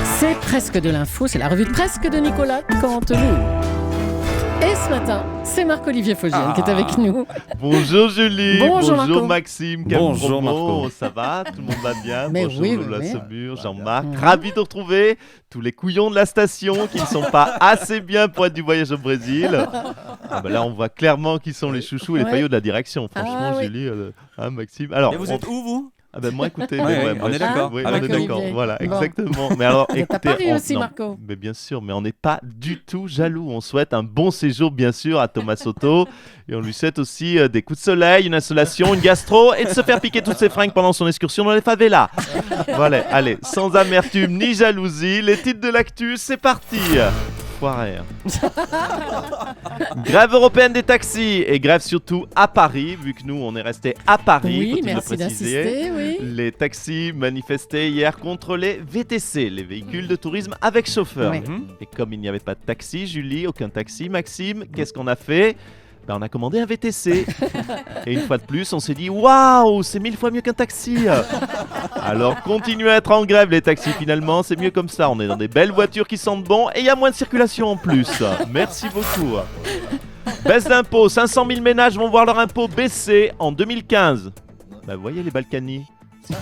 C'est presque de l'info, c'est la revue de presque de Nicolas Canteloup. Et ce matin, c'est Marc-Olivier Fogiel qui est avec nous. Bonjour Julie, Bonjour Marco. Maxime, Bonjour Marco. Ça va? Tout le monde va bien? Mais bonjour oui, Lola oui. Saumur, Jean-Marc, ravi de retrouver tous les couillons de la station qui ne sont pas assez bien pour être du voyage au Brésil. Ah bah là on voit clairement qui sont les chouchous et les Ouais. paillots de la direction, franchement oui. Julie, Maxime. Alors, Et vous êtes où, vous? Ah ben moi écoutez, Ouais, moi, on est d'accord. oui, Avec on est d'accord, Olivier. voilà, Bon. exactement. Mais alors, Vous êtes à écoutez, Paris aussi, non, Marco. mais bien sûr, mais on n'est pas du tout jaloux. On souhaite un bon séjour, bien sûr, à Thomas Soto, et on lui souhaite aussi des coups de soleil, une insolation, une gastro, et de se faire piquer toutes ses fringues pendant son excursion dans les favelas. Voilà, allez, sans amertume ni jalousie, les titres de l'actu, c'est parti. Foiré. Grève européenne des taxis et grève surtout à Paris, vu que nous on est resté à Paris. Oui, faut-il le merci préciser. d'assister, oui. Les taxis manifestaient hier contre les VTC, les véhicules de tourisme avec chauffeur. Ouais. Et comme il n'y avait pas de taxi, Julie, aucun taxi, Maxime, qu'est-ce qu'on a fait? Ben, on a commandé un VTC. Et une fois de plus, on s'est dit waouh, c'est 1000 fois mieux qu'un taxi. Alors continuez à être en grève les taxis finalement, c'est mieux comme ça. On est dans des belles voitures qui sentent bon et il y a moins de circulation en plus. Merci beaucoup. Baisse d'impôts, 500 000 ménages vont voir leur impôt baisser en 2015. Bah, vous voyez les Balkany.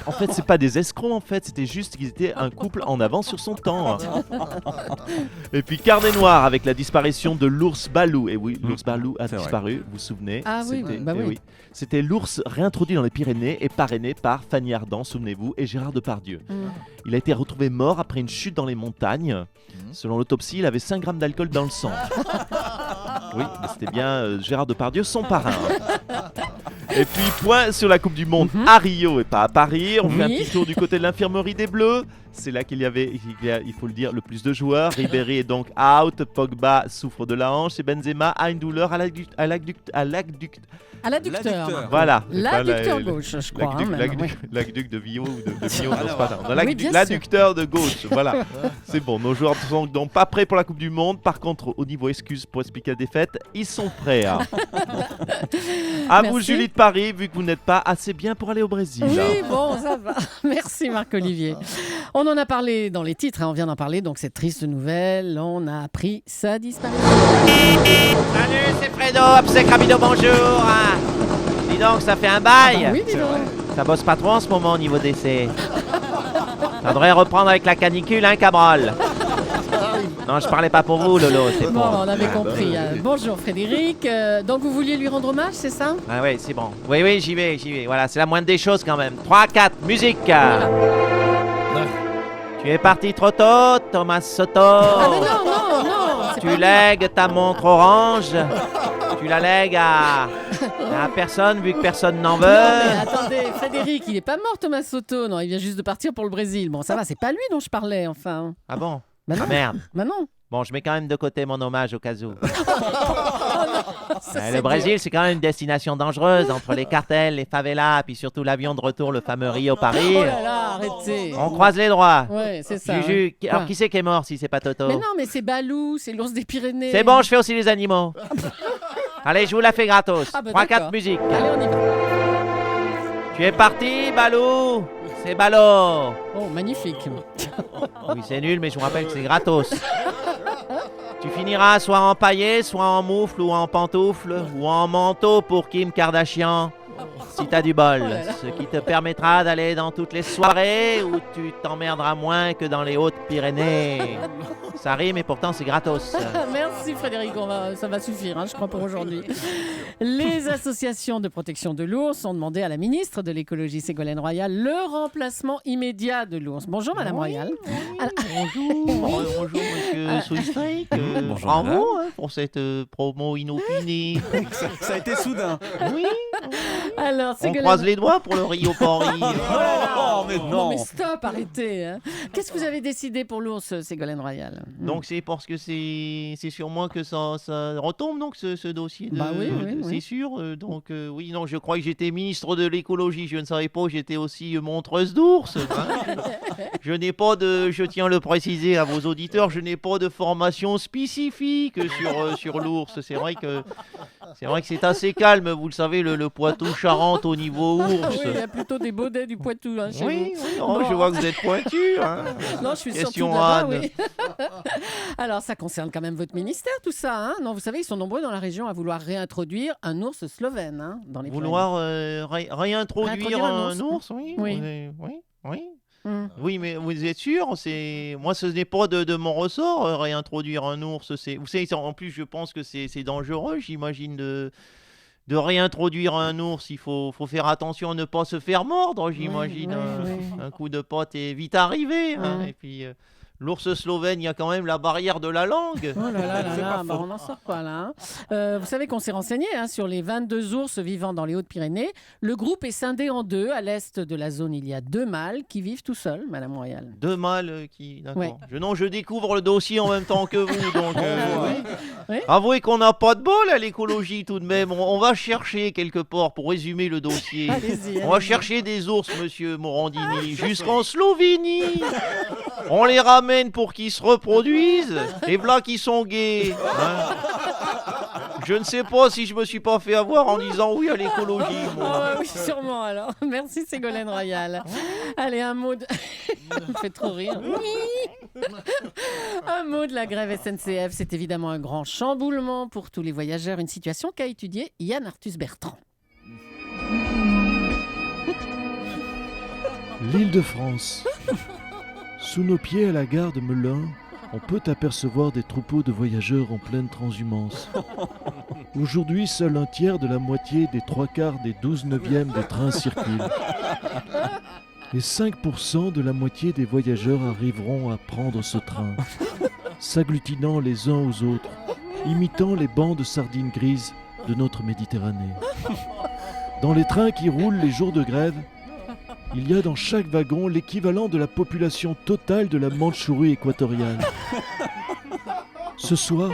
En fait, c'est pas des escrocs, en fait, c'était juste qu'ils étaient un couple en avance sur son temps. Et puis, carnet noir avec la disparition de l'ours Balou. Et oui, l'ours Balou a C'est disparu, vous vous souvenez? Ah oui, C'était- bah eh oui. C'était l'ours réintroduit dans les Pyrénées et parrainé par Fanny Ardant, souvenez-vous, et Gérard Depardieu. Mm. Il a été retrouvé mort après une chute dans les montagnes. Selon l'autopsie, il avait 5 grammes d'alcool dans le sang. Oui, mais c'était bien Gérard Depardieu, son parrain. Et puis, point sur la Coupe du Monde à Rio et pas à Paris. On fait un Oui. petit tour du côté de l'infirmerie des Bleus. C'est là qu'il y avait, il faut le dire, le plus de joueurs. Ribéry est donc out. Pogba souffre de la hanche. Et Benzema a une douleur à À l'adducteur. Voilà. L'adducteur gauche, je crois. hein, même, ouais. L'aqueduc de Vio ou de Vio, Ah non, non, c'est pas ça. Oui, bien sûr. L'adducteur de gauche, voilà. C'est bon, nos joueurs ne sont donc pas prêts pour la Coupe du Monde. Par contre, au niveau excuses pour expliquer la défaite, ils sont prêts. Hein. À vous, Merci. Julie de Paris, vu que vous n'êtes pas assez bien pour aller au Brésil. Oui, bon, ça va. Merci Marc-Olivier. On en a parlé dans les titres, hein, on vient d'en parler, donc cette triste nouvelle, on a appris sa disparition. Salut, c'est Fredo, Absec Rapido, bonjour. Dis donc, ça fait un bail. Ah oui, dis donc. Ça bosse pas trop en ce moment au niveau d'essai. Ça devrait reprendre avec la canicule, hein, Cabrol. Non, je parlais pas pour vous, Lolo, c'est Bon, pour... on avait compris. Bonjour Frédéric. Donc vous vouliez lui rendre hommage, c'est ça? Ah oui, c'est bon. Oui, j'y vais. Voilà, c'est la moindre des choses quand même. 3, 4, musique. Tu es parti trop tôt, Thomas Soto. Ah mais non, c'est Tu pas lui. lègues ta montre orange. Tu la lègues à personne, vu que personne n'en veut. Non, mais attendez, Frédéric, il est pas mort Thomas Soto, non, il vient juste de partir pour le Brésil. Bon, ça va, c'est pas lui dont je parlais, enfin. Ah bon? Bah non, Ah merde. bah non. Bon, je mets quand même de côté mon hommage au cas où. Ça, c'est Le Brésil, c'est quand même une destination dangereuse entre les cartels, les favelas, puis surtout l'avion de retour, le fameux Rio-Paris. dur. Oh là là, arrêtez. On croise les droits. Ouais, c'est ça. Juju, ouais. alors Quoi qui c'est qui est mort si c'est pas Toto? Mais non, mais c'est Balou, c'est l'ours des Pyrénées. C'est bon, je fais aussi les animaux. Allez, je vous la fais gratos. Ah bah 3, 4 d'accord. musique. Allez, on y va. Tu es parti, Balou? C'est Ballot. Oh, magnifique. Oui, c'est nul, mais je vous rappelle que c'est gratos. Tu finiras soit en paillet, soit en moufle ou en pantoufle, ou en manteau pour Kim Kardashian, si t'as du bol. Oh là là. Ce qui te permettra d'aller dans toutes les soirées où tu t'emmerderas moins que dans les Hautes-Pyrénées. Ça rime et pourtant c'est gratos. Merci Frédéric, ça va suffire, hein, je crois, pour aujourd'hui. Les associations de protection de l'ours ont demandé à la ministre de l'écologie Ségolène Royal le remplacement immédiat de l'ours. Bonjour Madame Royal. Bonjour monsieur Soulistric. Bonjour, Bravo madame. pour cette promo inopinée. Ça a été soudain. Oui, Alors, on croise les doigts pour le Rio-Paris. Oh, mais Non non. mais stop, arrêtez. Hein. Qu'est-ce que vous avez décidé pour l'ours, Ségolène Royal? Donc c'est parce que c'est sur moi que ça retombe donc ce dossier. Bah oui, c'est oui. sûr. Donc oui, non, je crois que j'étais ministre de l'écologie. Je ne savais pas que j'étais aussi montreuse d'ours. Hein. Je n'ai pas de, je tiens à le préciser à vos auditeurs, je n'ai pas de formation spécifique sur l'ours. C'est vrai que c'est assez calme. Vous le savez, le le Poitou-Charentes au niveau Oui, ours. il y a plutôt des baudets du Poitou hein, chez Oui, vous. oui, oh, Bon. je vois que vous êtes pointu. Hein. Non, je suis Question surtout là-bas, Anne. oui. Alors, ça concerne quand même votre ministère, tout ça. Hein non, vous savez, ils sont nombreux dans la région à vouloir réintroduire un ours slovène hein, dans les Vouloir réintroduire Réintroduire un un ours, oui. Oui. Oui, oui. Pyrénées. Oui, mais vous êtes sûr moi, ce n'est pas de mon ressort, réintroduire un ours. Vous savez, en plus, je pense que c'est dangereux, j'imagine, de réintroduire un ours. Il faut faire attention à ne pas se faire mordre, j'imagine. oui. Un coup de pote est vite arrivé. Hein, Ouais. et puis, l'ours slovène, il y a quand même la barrière de la langue. Oh là là là C'est là, pas bah, faux. on n'en sort pas là. Vous savez qu'on s'est renseigné hein, sur les 22 ours vivant dans les Hautes-Pyrénées. Le groupe est scindé en deux. À l'est de la zone, il y a 2 mâles qui vivent tout seuls, Madame Royal. Deux mâles qui. D'accord. Ouais. Je découvre le dossier en même temps que vous. Donc, Oui. avouez qu'on n'a pas de bol à l'écologie tout de même. On va chercher quelque part pour résumer le dossier. Allez-y. On va allez-y. chercher des ours, monsieur Morandini, jusqu'en Slovénie. On les ramène pour qu'ils se reproduisent. Et voilà qu'ils sont gays. Hein. Je ne sais pas si je me suis pas fait avoir en disant oui à l'écologie. moi. Ah ouais, oui, sûrement alors. Merci Ségolène Royal. Allez, un mot de... Ça me fait trop rire. Oui. Un mot de la grève SNCF. C'est évidemment un grand chamboulement pour tous les voyageurs. Une situation qu'a étudiée Yann Arthus Bertrand. L'Île-de-France. Sous nos pieds à la gare de Melun, on peut apercevoir des troupeaux de voyageurs en pleine transhumance. Aujourd'hui, seul un tiers de la moitié des 3/4 des 12/9 des trains circulent. Et 5% de la moitié des voyageurs arriveront à prendre ce train, s'agglutinant les uns aux autres, imitant les bancs de sardines grises de notre Méditerranée. Dans les trains qui roulent les jours de grève, il y a dans chaque wagon l'équivalent de la population totale de la Mandchourie équatoriale. Ce soir,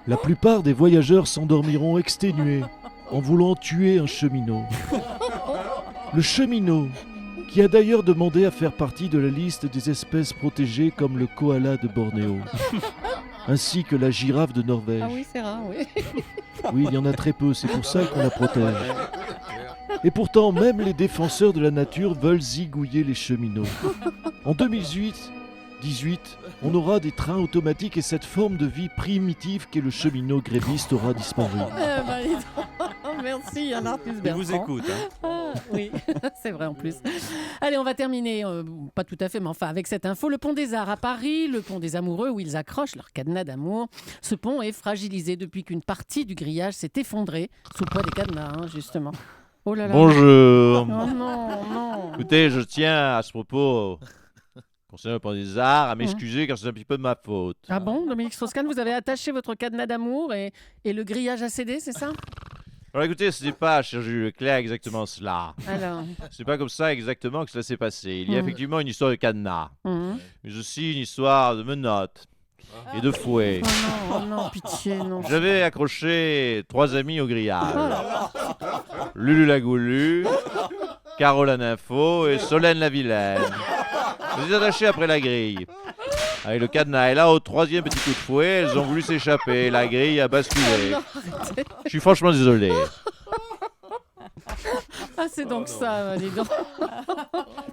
la plupart des voyageurs s'endormiront exténués en voulant tuer un cheminot. Le cheminot, qui a d'ailleurs demandé à faire partie de la liste des espèces protégées comme le koala de Bornéo, ainsi que la girafe de Norvège. Ah oui, c'est rare, oui. Oui, il y en a très peu, c'est pour ça qu'on la protège. Et pourtant, même les défenseurs de la nature veulent zigouiller les cheminots. En 2018, on aura des trains automatiques et cette forme de vie primitive qu'est le cheminot gréviste aura disparu. Dis donc. Merci Yann Arthus Il Bertrand. vous écoute. Hein. Ah, oui, c'est vrai en plus. Allez, on va terminer, pas tout à fait, mais enfin avec cette info. Le pont des Arts à Paris, le pont des Amoureux où ils accrochent leur cadenas d'amour. Ce pont est fragilisé depuis qu'une partie du grillage s'est effondrée sous le poids des cadenas, hein, justement. Oh là là. Bonjour. Oh non, non. Écoutez, je tiens à ce propos, concernant le pont des Arts, à m'excuser car c'est un petit peu de ma faute. Ah bon, Dominique Strauss-Kahn, vous avez attaché votre cadenas d'amour et le grillage a cédé, c'est ça? Alors écoutez, ce n'est pas, cher Jules Leclerc, exactement cela. Alors. C'est pas comme ça exactement que cela s'est passé. Il y a Mhm. effectivement une histoire de cadenas, Mhm. mais aussi une histoire de menottes et de fouet. Oh non, pitié, non. J'avais accroché 3 amis au grillage. Oh là Lulu la Goulue, Caroline Info et Solène la Vilaine. Je les ai attachés après la grille. Avec le cadenas. Et là, au 3e petit coup de fouet, elles ont voulu s'échapper. La grille a basculé. non, arrêtez. Je suis franchement désolé. Ah, c'est donc ça, dis donc.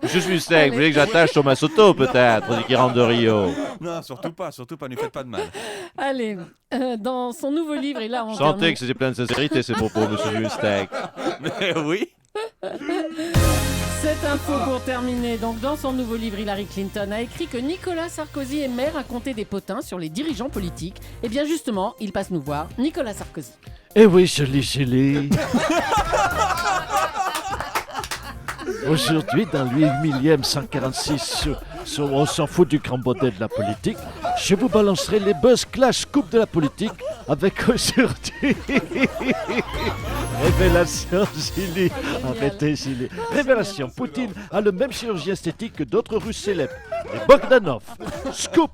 Je suis sec. Vous voulez que j'attache Thomas Soto, peut-être, dès qu'il rentre de Rio? Non, surtout pas, ne lui faites pas de mal. Allez, dans son nouveau livre, et là on Sentez termine. que c'était plein de sincérité, ces propos, monsieur Jules Steck. Mais oui. Cette info pour terminer. Donc, dans son nouveau livre, Hillary Clinton a écrit que Nicolas Sarkozy aimait raconter des potins sur les dirigeants politiques. Et bien justement, il passe nous voir, Nicolas Sarkozy. Eh oui, chélie. Aujourd'hui, dans le 8146, on s'en fout du grand bordel de la politique, je vous balancerai les buzz clash coupe de la politique avec aujourd'hui... Révélation, Gilly. Arrêtez, Gilly. Révélation, Poutine a le même chirurgien esthétique que d'autres Russes célèbres. et Bogdanov. Scoop,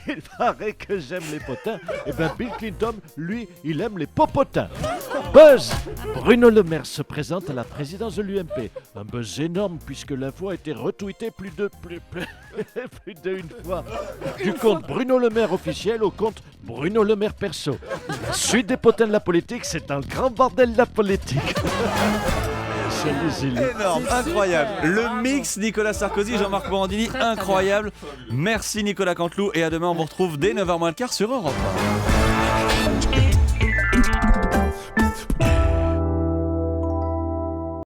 il paraît que j'aime les potins. Et ben Bill Clinton, lui, il aime les popotins. Buzz, Bruno Le Maire se présente à la présidence de l'UMP. Un buzz énorme puisque l'info a été retweetée plus d'une fois. Du compte Bruno Le Maire officiel au compte Bruno Le Maire perso. La suite des potins de la politique, c'est un grand bordel de la politique. Énorme, incroyable. Le mix Nicolas Sarkozy, Jean-Marc Morandini, incroyable. Merci Nicolas Canteloup et à demain, on vous retrouve dès 9h moins le quart sur Europe 1.